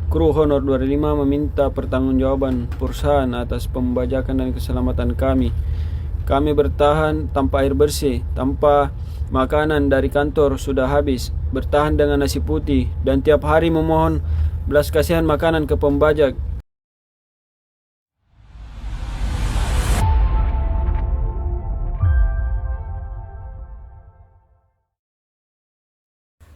Kru Honor 25 meminta pertanggungjawaban perusahaan atas pembajakan dan keselamatan kami. Kami bertahan tanpa air bersih, tanpa makanan dari kantor sudah habis, bertahan dengan nasi putih, dan tiap hari memohon belas kasihan makanan ke pembajak.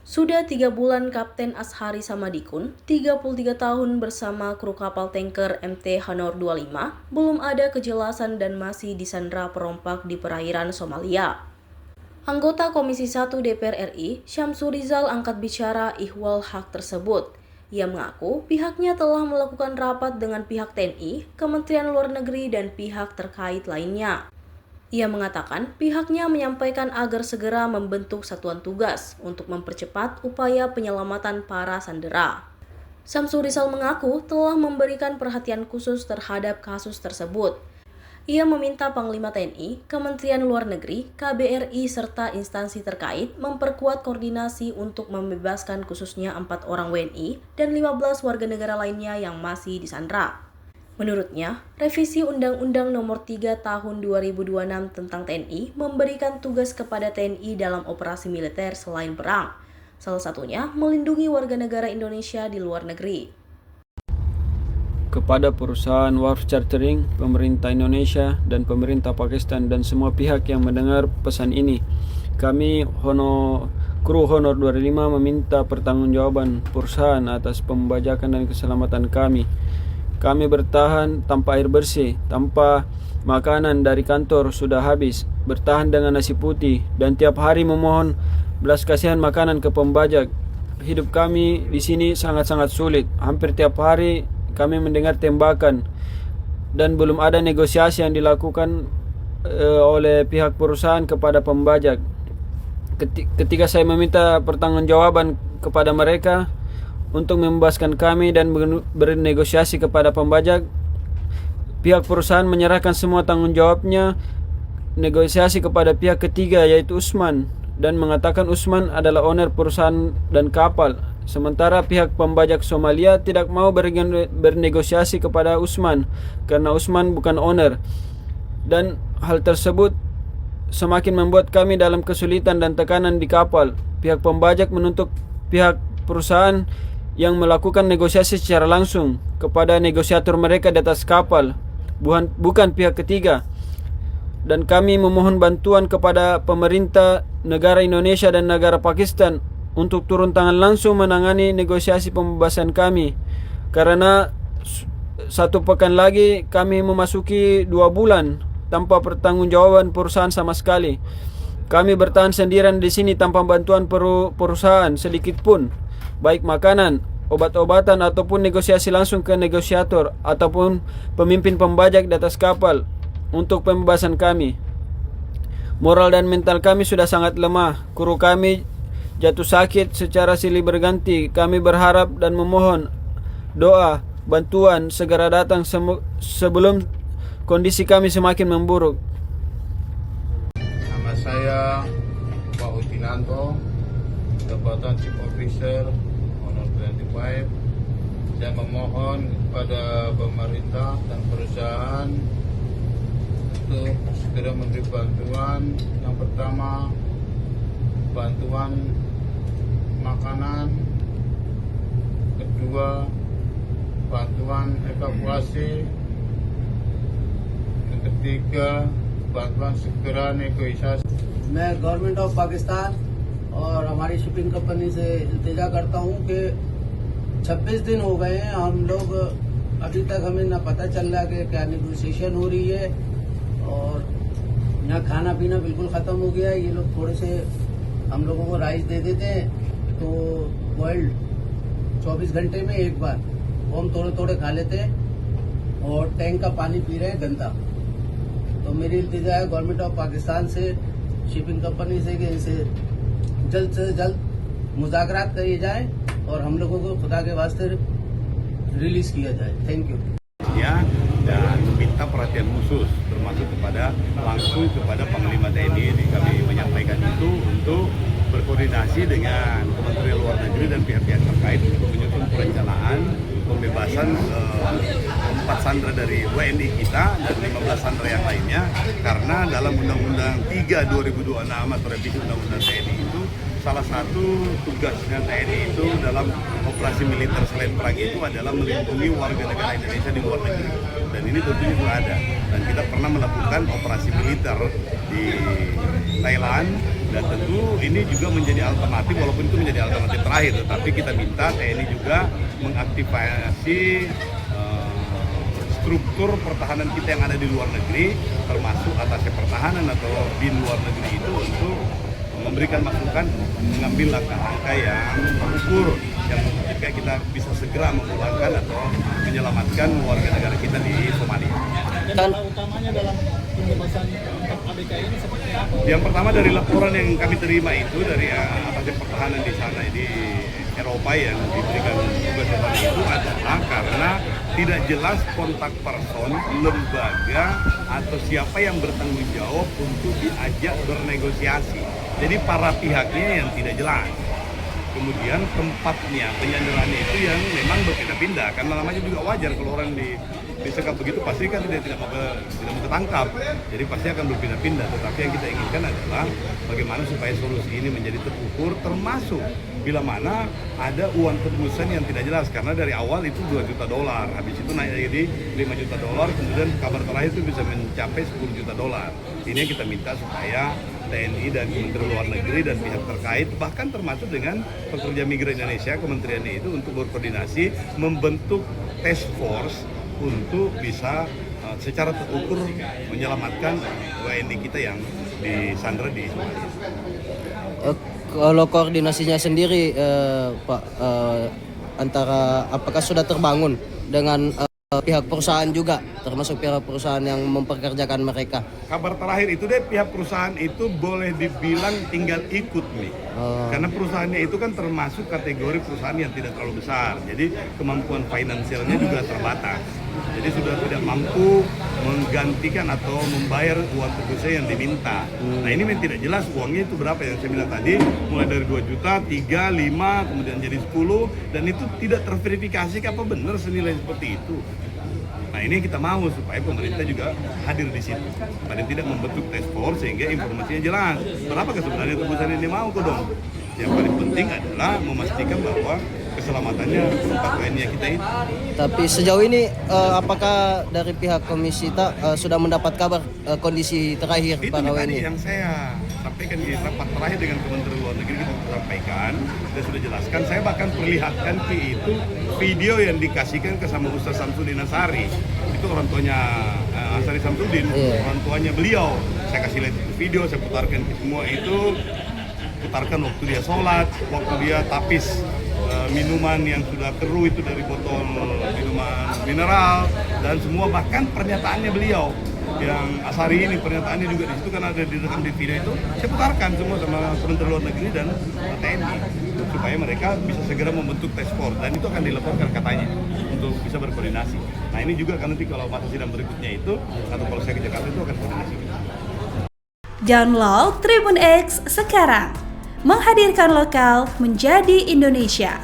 Sudah 3 bulan Kapten Ashari Samadikun, 33 tahun bersama kru kapal tanker MT Honor 25, belum ada kejelasan dan masih disandra perompak di perairan Somalia. Anggota Komisi 1 DPR RI, Syamsur Rizal angkat bicara ihwal hak tersebut. Ia mengaku pihaknya telah melakukan rapat dengan pihak TNI, Kementerian Luar Negeri, dan pihak terkait lainnya. Ia mengatakan pihaknya menyampaikan agar segera membentuk satuan tugas untuk mempercepat upaya penyelamatan para sandera. Syamsur Rizal mengaku telah memberikan perhatian khusus terhadap kasus tersebut. Ia meminta Panglima TNI, Kementerian Luar Negeri, KBRI, serta instansi terkait memperkuat koordinasi untuk membebaskan khususnya 4 orang WNI dan 15 warga negara lainnya yang masih disandra. Menurutnya, revisi Undang-Undang Nomor 3 Tahun 2026 tentang TNI memberikan tugas kepada TNI dalam operasi militer selain perang. Salah satunya melindungi warga negara Indonesia di luar negeri. Kepada perusahaan Wharf Chartering, pemerintah Indonesia, dan pemerintah Pakistan, dan semua pihak yang mendengar pesan ini, kami Kru Honor 25 meminta pertanggungjawaban perusahaan atas pembajakan dan keselamatan kami. Kami bertahan tanpa air bersih, tanpa makanan dari kantor sudah habis, bertahan dengan nasi putih, dan tiap hari memohon belas kasihan makanan ke pembajak. Hidup kami di sini sangat-sangat sulit. Hampir tiap hari kami mendengar tembakan, dan belum ada negosiasi yang dilakukan oleh pihak perusahaan kepada pembajak. Ketika saya meminta pertanggungjawaban kepada mereka untuk membebaskan kami dan bernegosiasi kepada pembajak, pihak perusahaan menyerahkan semua tanggung jawabnya negosiasi kepada pihak ketiga, yaitu Usman, dan mengatakan Usman adalah owner perusahaan dan kapal. Sementara pihak pembajak Somalia tidak mau bernegosiasi kepada Usman karena Usman bukan owner. Dan hal tersebut semakin membuat kami dalam kesulitan dan tekanan di kapal. Pihak pembajak menuntut pihak perusahaan yang melakukan negosiasi secara langsung kepada negosiator mereka di atas kapal, bukan pihak ketiga. Dan kami memohon bantuan kepada pemerintah negara Indonesia dan negara Pakistan untuk turun tangan langsung menangani negosiasi pembebasan kami, karena 1 pekan lagi kami memasuki 2 bulan tanpa pertanggungjawaban perusahaan sama sekali. Kami bertahan sendirian di sini tanpa bantuan perusahaan sedikit pun, baik makanan, obat-obatan, ataupun negosiasi langsung ke negosiator ataupun pemimpin pembajak di atas kapal untuk pembebasan kami. Moral dan mental kami sudah sangat lemah. Kru kami jatuh sakit secara silih berganti. Kami berharap dan memohon doa, bantuan segera datang sebelum kondisi kami semakin memburuk. Nama saya Pak Utinanto, jabatan Chief Officer Honor 25. Saya memohon kepada pemerintah dan perusahaan untuk segera memberi bantuan. Yang pertama, bantuan makanan. Kedua, bantuan evakuasi. Yang ketiga, bantuan segera negosiasi. मैं government of Pakistan और हमारी shipping company से इल्तिजा करता हूं कि 26 दिन हो गए हैं, हम लोग अभी तक हमें ना पता चल रहा कि क्या नेगोशिएशन हो रही है, और यहाँ खाना पीना बिल्कुल खत्म हो गया है। ये लोग थोड़े से हम लोगों को राइस दे देते हैं तो बॉइल्ड 24 घंटे में एक बार वो हम थोड़े थोड़े खा लेते हैं, और टैंक का पानी पी रहे हैं गंदा। तो मेरी इल्तिजा है गवर्नमेंट ऑफ पाकिस्तान से, शिपिंग कंपनी से, कि इसे जल्द से जल्द मुज़ाकरात किए जाए और हम लोगों को खुदा के वास्ते रिलीज किया जाए। Thank you. Dan meminta perhatian khusus termasuk langsung kepada Panglima TNI. Kami menyampaikan itu untuk berkoordinasi dengan Kementerian Luar Negeri dan pihak-pihak terkait untuk menyusun perencanaan pembebasan 4 sandera dari WNI kita dan 15 sandera yang lainnya, karena dalam Undang-Undang 3 2026 atau revisi Undang-Undang TNI itu salah satu tugasnya TNI itu dalam operasi militer selain perang itu adalah melindungi warga negara Indonesia di luar negeri, dan ini tentunya sudah ada, dan kita pernah melakukan operasi militer di Thailand, dan tentu ini juga menjadi alternatif, walaupun itu menjadi alternatif terakhir, tetapi kita minta TNI juga mengaktifasi struktur pertahanan kita yang ada di luar negeri, termasuk atasnya pertahanan atau bin luar negeri itu, untuk memberikan masukan, mengambil langkah-langkah yang terukur, yang ketika kita bisa segera memulangkan atau menyelamatkan warga negara kita di Somalia. Dan utamanya dalam pembebasan ABK ini seperti apa? Yang pertama dari laporan yang kami terima itu dari atasnya pertahanan di sana di Eropa yang diberikan tugas itu adalah karena tidak jelas kontak person, lembaga atau siapa yang bertanggung jawab untuk diajak bernegosiasi. Jadi para pihaknya yang tidak jelas. Kemudian tempatnya, penyanderaan itu yang memang berpindah-pindah, karena namanya juga wajar kalau orang disekap begitu pasti kan tidak mau ketangkap, jadi pasti akan berpindah-pindah. Tetapi yang kita inginkan adalah bagaimana supaya solusi ini menjadi terukur, termasuk bila mana ada uang tebusan yang tidak jelas, karena dari awal itu $2 juta, habis itu naik jadi $5 juta, kemudian kabar terakhir itu bisa mencapai $10 juta. Ini yang kita minta supaya TNI dan Kementerian Luar Negeri dan pihak terkait, bahkan termasuk dengan pekerja migran Indonesia, kementeriannya itu untuk berkoordinasi membentuk task force untuk bisa secara terukur menyelamatkan WNI kita yang disandera di Somalia. Kalau koordinasinya sendiri, Pak, antara apakah sudah terbangun dengan pihak perusahaan juga, termasuk pihak perusahaan yang mempekerjakan mereka? Kabar terakhir itu deh, pihak perusahaan itu boleh dibilang tinggal ikut nih, karena perusahaannya itu kan termasuk kategori perusahaan yang tidak terlalu besar, jadi kemampuan finansialnya juga terbatas. Jadi sudah tidak mampu menggantikan atau membayar uang tebusnya yang diminta. Nah ini memang tidak jelas uangnya itu berapa, yang saya bilang tadi, mulai dari 2 juta, 3, 5, kemudian jadi 10, dan itu tidak terverifikasi apa benar senilai seperti itu. Nah ini kita mau supaya pemerintah juga hadir di situ, paling tidak membentuk task force sehingga informasinya jelas. Berapa sebenarnya tebusan ini mau kok dong? Yang paling penting adalah memastikan bahwa keselamatannya tempat WNI kita itu. Tapi sejauh ini apakah dari pihak Komisi TAK sudah mendapat kabar kondisi terakhir itu para tadi WNI? yang saya sampaikan di rapat terakhir dengan Kementerian Luar Negeri, kita sampaikan dan sudah jelaskan. Saya bahkan perlihatkan itu video yang dikasihkan ke sama Ustaz Samsudin Ansari, itu orang tuanya Ansari Samsudin, orang tuanya beliau. Saya kasih lihat itu video, saya putarkan semua itu, putarkan waktu dia sholat, waktu dia tapis minuman yang sudah keruh itu dari botol minuman mineral, dan semua, bahkan pernyataannya beliau yang Asari ini, pernyataannya juga di situ kan ada direkam di video itu, saya putarkan semua sama Kementerian Luar Negeri dan TNI supaya mereka bisa segera membentuk task force, dan itu akan dilaporkan katanya untuk bisa berkoordinasi. Nah ini juga kan nanti kalau masa sidang berikutnya itu atau kalau saya ke Jakarta itu akan koordinasi. Download Tribun X sekarang, menghadirkan lokal menjadi Indonesia.